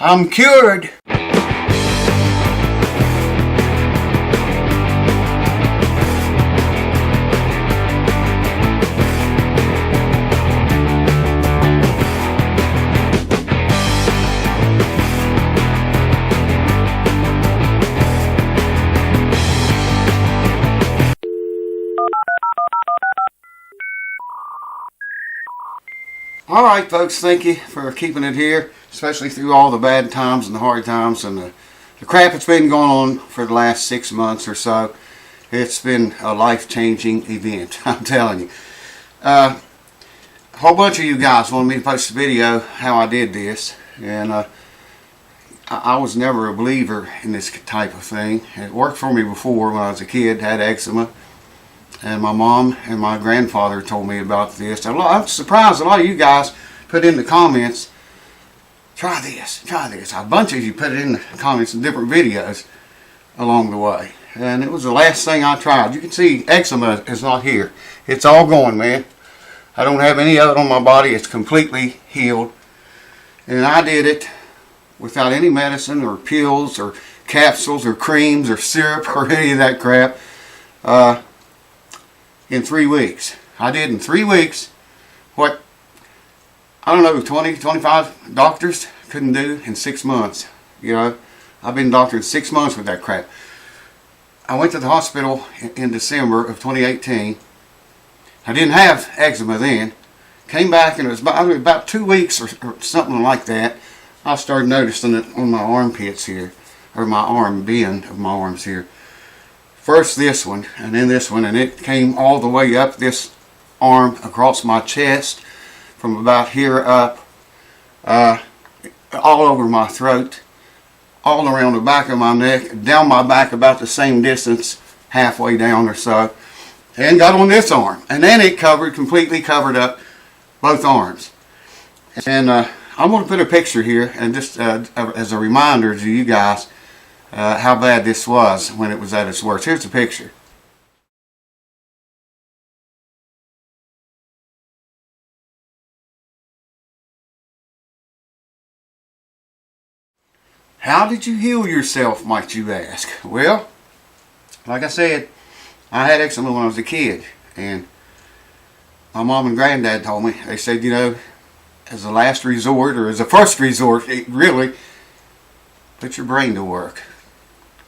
I'm cured. Alright folks, thank you for keeping it here, especially through all the bad times and the hard times and the crap that's been going on for the last 6 months or so. It's been a life-changing event, I'm telling you. A whole bunch of you guys wanted me to post a video how I did this, and I was never a believer in this type of thing. It worked for me before when I was a kid, had eczema. And my mom and my grandfather told me about this. I'm surprised a lot of you guys put in the comments, try this, try this. A bunch of you put it in the comments in different videos along the way. And it was the last thing I tried. You can see eczema is not here. It's all gone, man. I don't have any of it on my body. It's completely healed. And I did it without any medicine or pills or capsules or creams or syrup or any of that crap. In 3 weeks. I did in 3 weeks what, I don't know, 20, 25 doctors couldn't do in 6 months. You know, I've been doctored 6 months with that crap. I went to the hospital in December of 2018. I didn't have eczema then. Came back and it was about 2 weeks or something like that. I started noticing it on my armpits here, or my arm bend of my arms here. First this one, and then this one, and it came all the way up this arm across my chest, from about here up, all over my throat, all around the back of my neck, down my back about the same distance, halfway down or so, and got on this arm. And then it completely covered up both arms. And I'm going to put a picture here, and just as a reminder to you guys, how bad this was when it was at its worst. Here's the picture. How did you heal yourself, might you ask? Well, like I said, I had eczema when I was a kid, and my mom and granddad told me, they said, you know, as a last resort, or as a first resort, really, put your brain to work.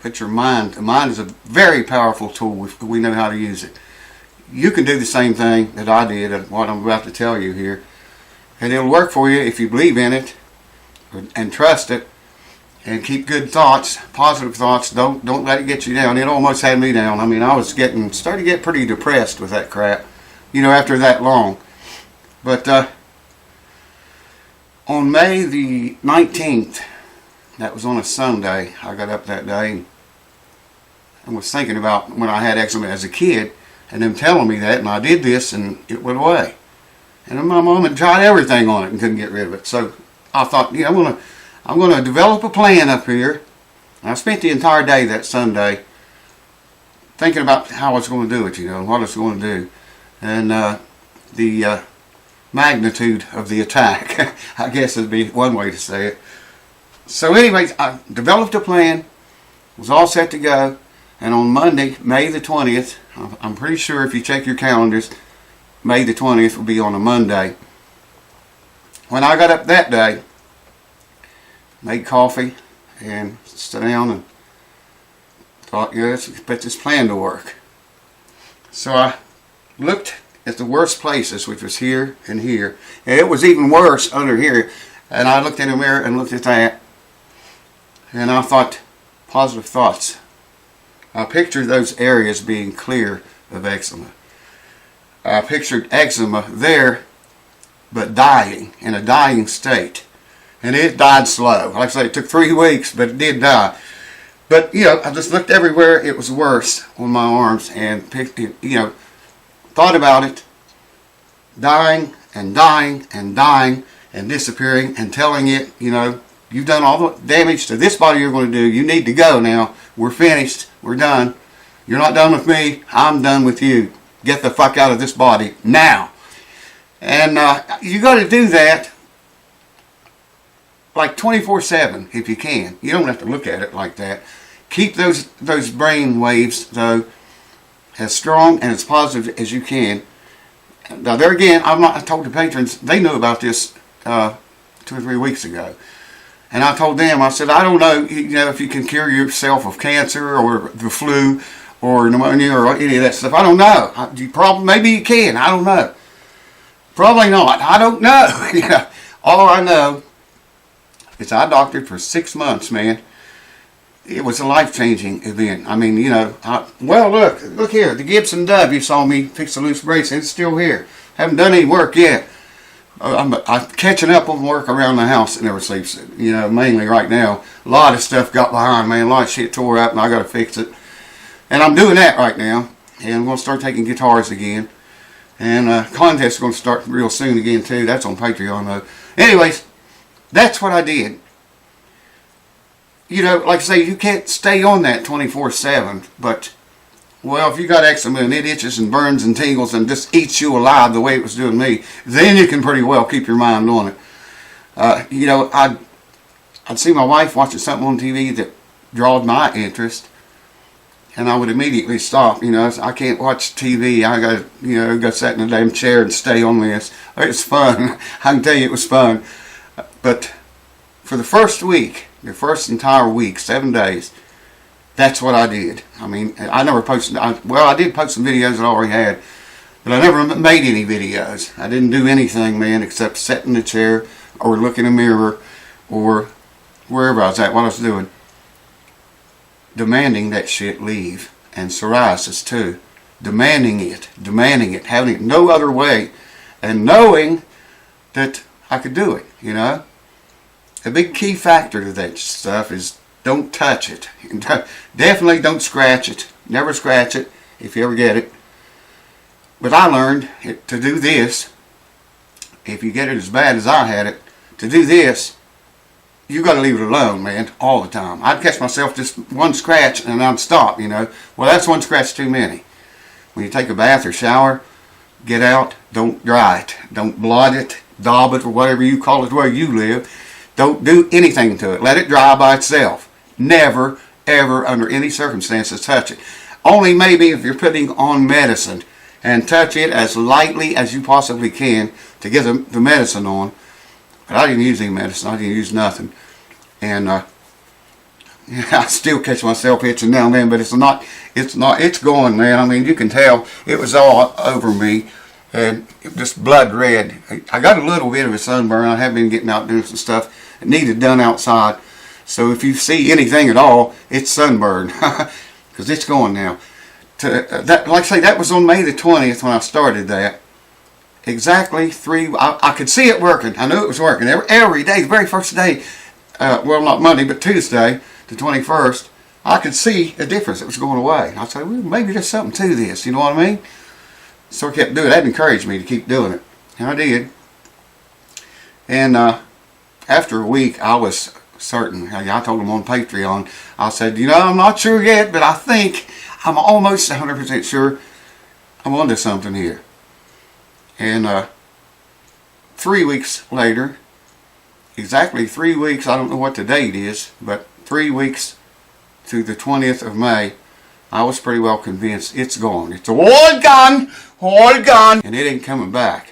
Put your mind. The mind is a very powerful tool if we know how to use it. You can do the same thing that I did, and what I'm about to tell you here, and it'll work for you if you believe in it and trust it, and keep good thoughts, positive thoughts. Don't let it get you down. It almost had me down. I mean, I was starting to get pretty depressed with that crap, you know, after that long. But on May the 19th, that was on a Sunday, I got up that day and was thinking about when I had eczema as a kid, and them telling me that, and I did this and it went away. And then my mom had tried everything on it and couldn't get rid of it. So I thought, yeah, I'm gonna develop a plan up here. And I spent the entire day that Sunday thinking about how I was going to do it, you know, and what I was going to do. And the magnitude of the attack, I guess would be one way to say it. So anyways, I developed a plan, was all set to go, and on Monday, May the 20th, I'm pretty sure if you check your calendars, May the 20th will be on a Monday. When I got up that day, made coffee, and sat down and thought, yeah, let's put this plan to work. So I looked at the worst places, which was here and here, and it was even worse under here. And I looked in the mirror and looked at that, and I thought, positive thoughts. I pictured those areas being clear of eczema. I pictured eczema there, but dying, in a dying state. And it died slow. Like I say, it took 3 weeks, but it did die. But, you know, I just looked everywhere it was worse on my arms and picked, you know, thought about it, dying and dying and dying and disappearing, and telling it, you know, you've done all the damage to this body you're going to do. You need to go now. We're finished. We're done. You're not done with me. I'm done with you. Get the fuck out of this body now. And you got to do that like 24/7 if you can. You don't have to look at it like that. Keep those brain waves, though, as strong and as positive as you can. Now, there again, I told the patrons, they knew about this 2 or 3 weeks ago. And I told them, I said, I don't know, if you can cure yourself of cancer or the flu or pneumonia or any of that stuff. I don't know. Maybe you can. I don't know. Probably not. I don't know. All I know is I doctored for 6 months, man. It was a life-changing event. I mean, look here. The Gibson Dove, you saw me fix a loose brace. It's still here. Haven't done any work yet. I'm catching up on work around the house that never sleeps. Mainly right now. A lot of stuff got behind, man. A lot of shit tore up, and I got to fix it. And I'm doing that right now. And I'm going to start taking guitars again. And contests are going to start real soon again, too. That's on Patreon, though. Anyways, that's what I did. Like I say, you can't stay on that 24/7. But, well, if you got eczema and it itches and burns and tingles and just eats you alive the way it was doing me, then you can pretty well keep your mind on it. I'd see my wife watching something on TV that drawed my interest, and I would immediately stop. I can't watch TV. I got to, go sit in a damn chair and stay on this. It's fun. I can tell you it was fun. But for the first week, the first entire week, 7 days, that's what I did. I mean, I never posted, I did post some videos that I already had, but I never made any videos. I didn't do anything, man, except sit in the chair or look in a mirror or wherever I was at, what I was doing. Demanding that shit leave. And psoriasis, too. Demanding it, having it no other way, and knowing that I could do it, A big key factor to that stuff is don't touch it. Definitely don't scratch it. Never scratch it if you ever get it. But I learned to do this, if you get it as bad as I had it, to do this, you got to leave it alone, man, all the time. I'd catch myself just one scratch and I'd stop, Well, that's one scratch too many. When you take a bath or shower, get out, don't dry it. Don't blot it, daub it, or whatever you call it where you live. Don't do anything to it. Let it dry by itself. Never, ever, under any circumstances, touch it. Only maybe if you're putting on medicine, and touch it as lightly as you possibly can to get the medicine on. But I didn't use any medicine. I didn't use nothing. And I still catch myself itching now and then, but it's going, man. I mean, you can tell it was all over me. And it was just blood red. I got a little bit of a sunburn. I have been getting out doing some stuff that needed done outside. So if you see anything at all, it's sunburn. Because it's going now. Like I say, that was on May the 20th when I started that. Exactly I could see it working. I knew it was working. Every day, the very first day, well, not Monday, but Tuesday, the 21st, I could see a difference. It was going away. I said, well, maybe there's something to this. You know what I mean? So I kept doing it. That encouraged me to keep doing it. And I did. And after a week, I was certain. I told them on Patreon, I said, I'm not sure yet, but I think I'm almost 100% sure I'm onto something here. And 3 weeks later, exactly 3 weeks, I don't know what the date is, but 3 weeks to the 20th of May, I was pretty well convinced it's gone. It's all gone, and it ain't coming back.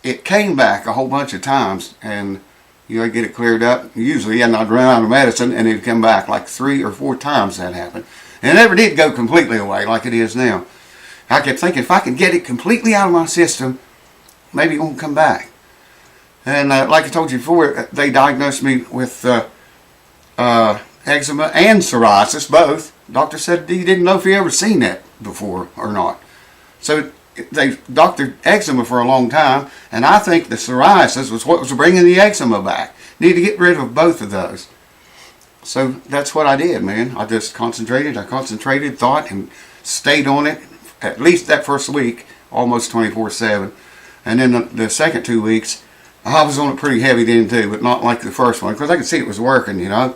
It came back a whole bunch of times, and I'd get it cleared up, usually, and I'd run out of medicine, and it'd come back like 3 or 4 times that happened. And it never did go completely away like it is now. I kept thinking, if I could get it completely out of my system, maybe it won't come back. And like I told you before, they diagnosed me with eczema and psoriasis, both. The doctor said he didn't know if he ever seen that before or not. So they doctored eczema for a long time, and I think the psoriasis was what was bringing the eczema back. Need to get rid of both of those. So that's what I did, man. I just concentrated, thought, and stayed on it at least that first week, almost 24/7. And then the second 2 weeks, I was on it pretty heavy then too, but not like the first one, because I could see it was working, I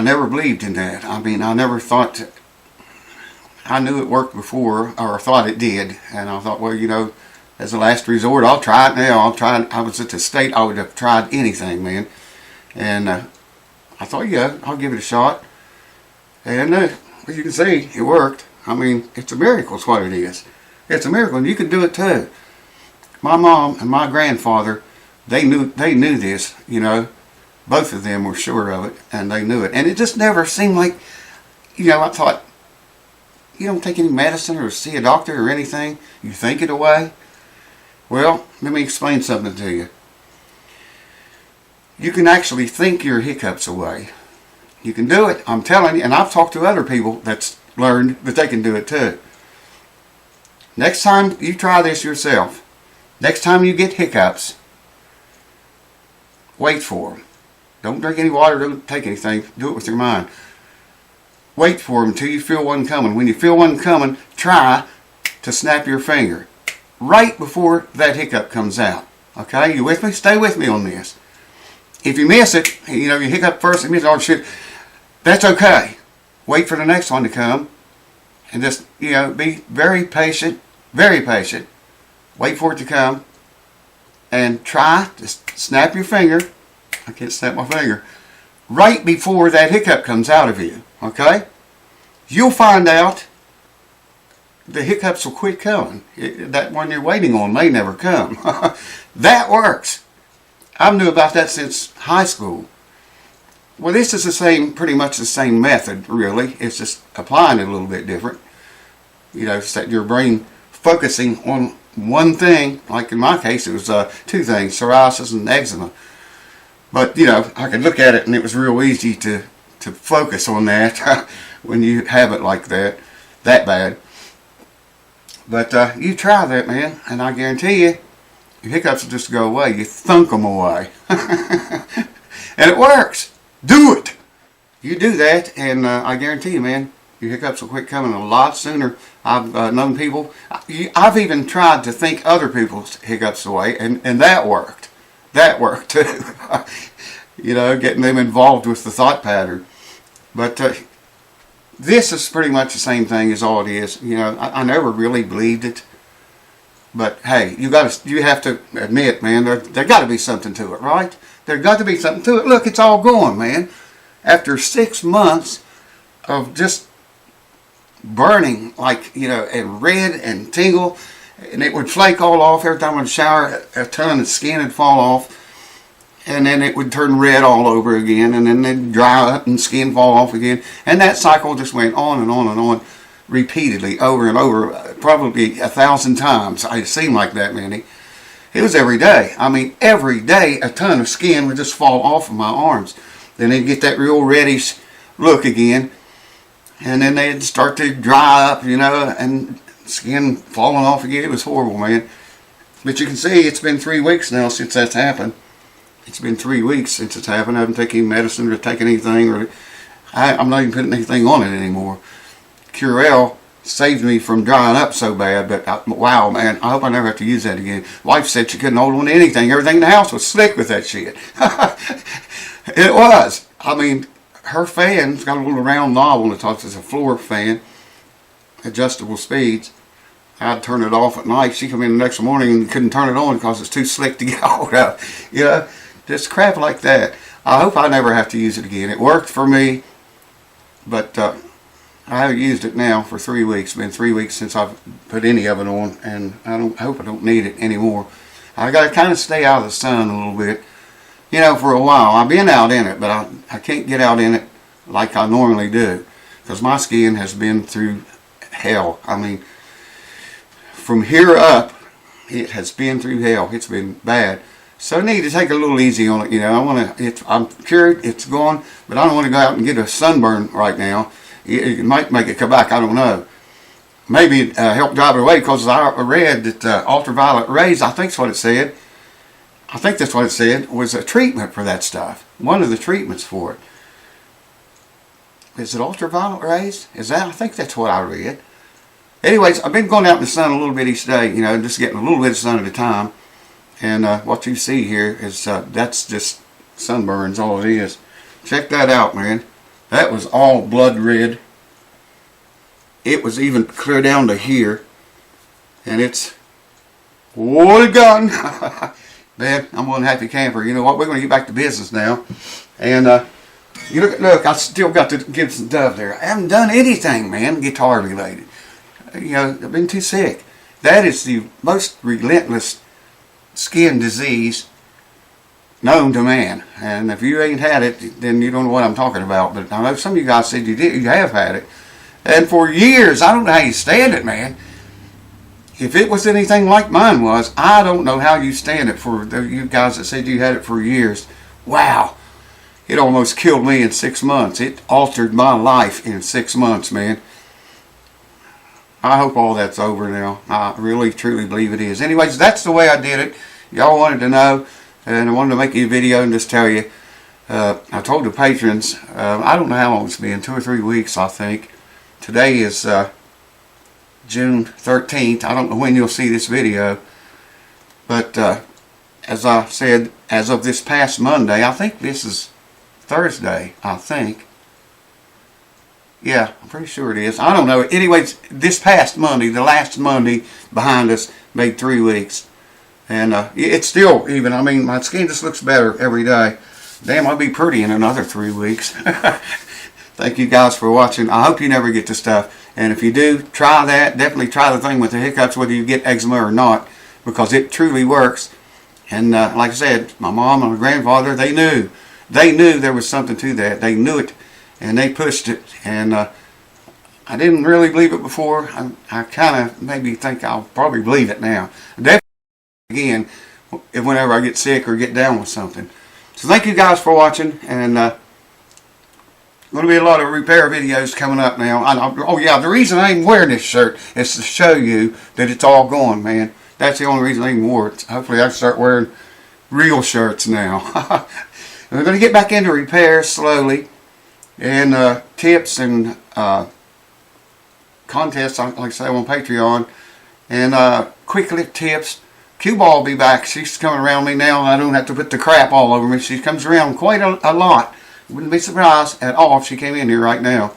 never believed in that. I mean, I never thought, I knew it worked before, or thought it did, and I thought, well, as a last resort. I'll try it now. I was at the state, I would have tried anything, man. And I thought, yeah, I'll give it a shot. And as you can see, it worked. I mean, it's a miracle is what it is. It's a miracle, and you can do it too. My mom and my grandfather, they knew this, you know. Both of them were sure of it, and they knew it. And it just never seemed like, you know, I thought, you don't take any medicine or see a doctor or anything? You think it away? Well, let me explain something to you. You can actually think your hiccups away. You can do it, I'm telling you, and I've talked to other people that's learned that they can do it too. Next time you try this yourself, next time you get hiccups, wait for them. Don't drink any water, don't take anything, do it with your mind. Wait for them until you feel one coming. When you feel one coming, try to snap your finger right before that hiccup comes out. Okay, you with me? Stay with me on this. If you miss it, you know, you hiccup first and miss all the shit, that's okay. Wait for the next one to come and just, you know, be very patient, very patient. Wait for it to come and try to snap your finger. I can't snap my finger. Right before that hiccup comes out of you, okay? You'll find out the hiccups will quit coming. That one you're waiting on may never come. That works. I've knew about that since high school. Well, this is the same, pretty much the same method, really. It's just applying it a little bit different. You know, set your brain focusing on one thing. Like in my case, it was two things, psoriasis and eczema. But, you know, I could look at it and it was real easy to focus on that when you have it like that bad. But you try that, man, and I guarantee you, your hiccups will just go away. You thunk them away. And it works. Do it. You do that, and I guarantee you, man, your hiccups will quit coming a lot sooner. I've known people, I've even tried to think other people's hiccups away, and that worked. That worked too. You know, getting them involved with the thought pattern. But this is pretty much the same thing as all it is. You know, I never really believed it. But hey, you have to admit, man, there got to be something to it, right? There got to be something to it. Look, it's all gone, man. After 6 months of just burning, like, you know, and red and tingle, and it would flake all off every time I'd shower. A ton of skin would fall off, and then it would turn red all over again, and then it'd dry up and skin fall off again, and that cycle just went on and on and on, repeatedly, over and over, probably 1,000 times. It seemed like that many. It was every day. I mean, every day a ton of skin would just fall off of my arms. Then they'd get that real reddish look again, and then they'd start to dry up, you know, and skin falling off again. It was horrible, man. But you can see it's been 3 weeks now since that's happened. It's been 3 weeks since it's happened. I haven't taken any medicine or taken anything, or I'm not even putting anything on it anymore. Curel saved me from drying up so bad, but wow, man, I hope I never have to use that again. Wife said she couldn't hold on to anything. Everything in the house was slick with that shit. It was. I mean, her fan's got a little round knob on the top. It's a floor fan, adjustable speeds. I'd turn it off at night. She'd come in the next morning and couldn't turn it on because it's too slick to get hold of. You know, just crap like that. I hope I never have to use it again. It worked for me, but I haven't used it now for 3 weeks. It's been 3 weeks since I've put any of it on, and I hope I don't need it anymore. I got to kind of stay out of the sun a little bit, you know, for a while. I've been out in it, but I can't get out in it like I normally do, because my skin has been through hell. I mean, from here up, it has been through hell. It's been bad. So I need to take a little easy on it. You know, I'm cured, it's gone, but I don't want to go out and get a sunburn right now. It might make it come back, I don't know. Maybe it helped drive it away, because I read that ultraviolet rays, I think that's what it said. I think that's what it said, was a treatment for that stuff. One of the treatments for it. Is it ultraviolet rays? I think that's what I read. Anyways, I've been going out in the sun a little bit each day, you know, just getting a little bit of sun at a time. And what you see here is, that's just sunburns, all it is. Check that out, man. That was all blood red. It was even clear down to here. And it's What a gun. Man, I'm one happy camper. You know what? We're going to get back to business now. And you look, I still got to give some dove there. I haven't done anything, man, guitar related. You know, I've been too sick. That is the most relentless skin disease known to man. And if you ain't had it, then you don't know what I'm talking about. But I know some of you guys said you have had it. And for years, I don't know how you stand it, man. If it was anything like mine was, I don't know how you stand it. For you guys that said you had it for years, wow. It almost killed me in 6 months. It altered my life in 6 months, man. I hope all that's over now. I really, truly believe it is. Anyways, that's the way I did it. Y'all wanted to know, and I wanted to make you a video and just tell you. I told the patrons, I don't know how long it's been, 2 or 3 weeks, I think. Today is June 13th. I don't know when you'll see this video. But as I said, as of this past Monday, I think this is Thursday, I think. Yeah, I'm pretty sure it is. I don't know. Anyways, this past Monday, the last Monday behind us, made 3 weeks. And it's still even. I mean, my skin just looks better every day. Damn, I'll be pretty in another 3 weeks. Thank you guys for watching. I hope you never get the stuff. And if you do, try that. Definitely try the thing with the hiccups, whether you get eczema or not, because it truly works. And like I said, my mom and my grandfather, they knew. They knew there was something to that. They knew it, and they pushed it. And I didn't really believe it before. I kind of maybe think I'll probably believe it now. Definitely again, whenever I get sick or get down with something. So thank you guys for watching, and going to be a lot of repair videos coming up now. Oh yeah, the reason I ain't wearing this shirt is to show you that it's all gone, man. That's the only reason I even wore it. Hopefully I can start wearing real shirts now. We're going to get back into repairs slowly, and tips and contests, like I say, on Patreon, and quick lip tips. Q-Ball will be back. She's coming around me now. I don't have to put the crap all over me. She comes around quite a lot. Wouldn't be surprised at all if she came in here right now.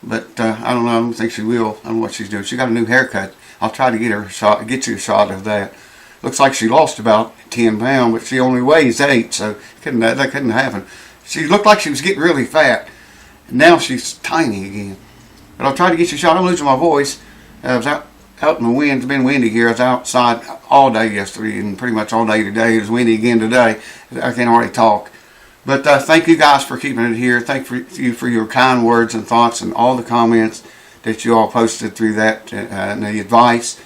But I don't know. I don't think she will. I don't know what she's doing. She got a new haircut. I'll try to get her a shot. Get you a shot of that. Looks like she lost about 10 pounds, but she only weighs 8, so that couldn't happen. She looked like she was getting really fat. And now she's tiny again. But I'll try to get you a shot. I'm losing my voice. I was out in the wind. It's been windy here. I was outside all day yesterday and pretty much all day today. It was windy again today. I can't hardly talk. But thank you guys for keeping it here. Thank you for your kind words and thoughts and all the comments that you all posted through that and the advice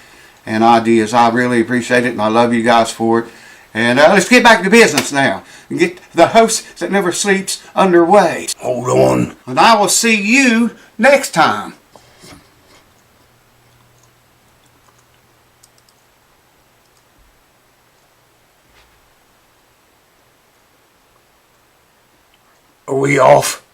and ideas. I really appreciate it, and I love you guys for it. And let's get back to business now and get the host that never sleeps underway. Hold on. And I will see you next time. Are we off?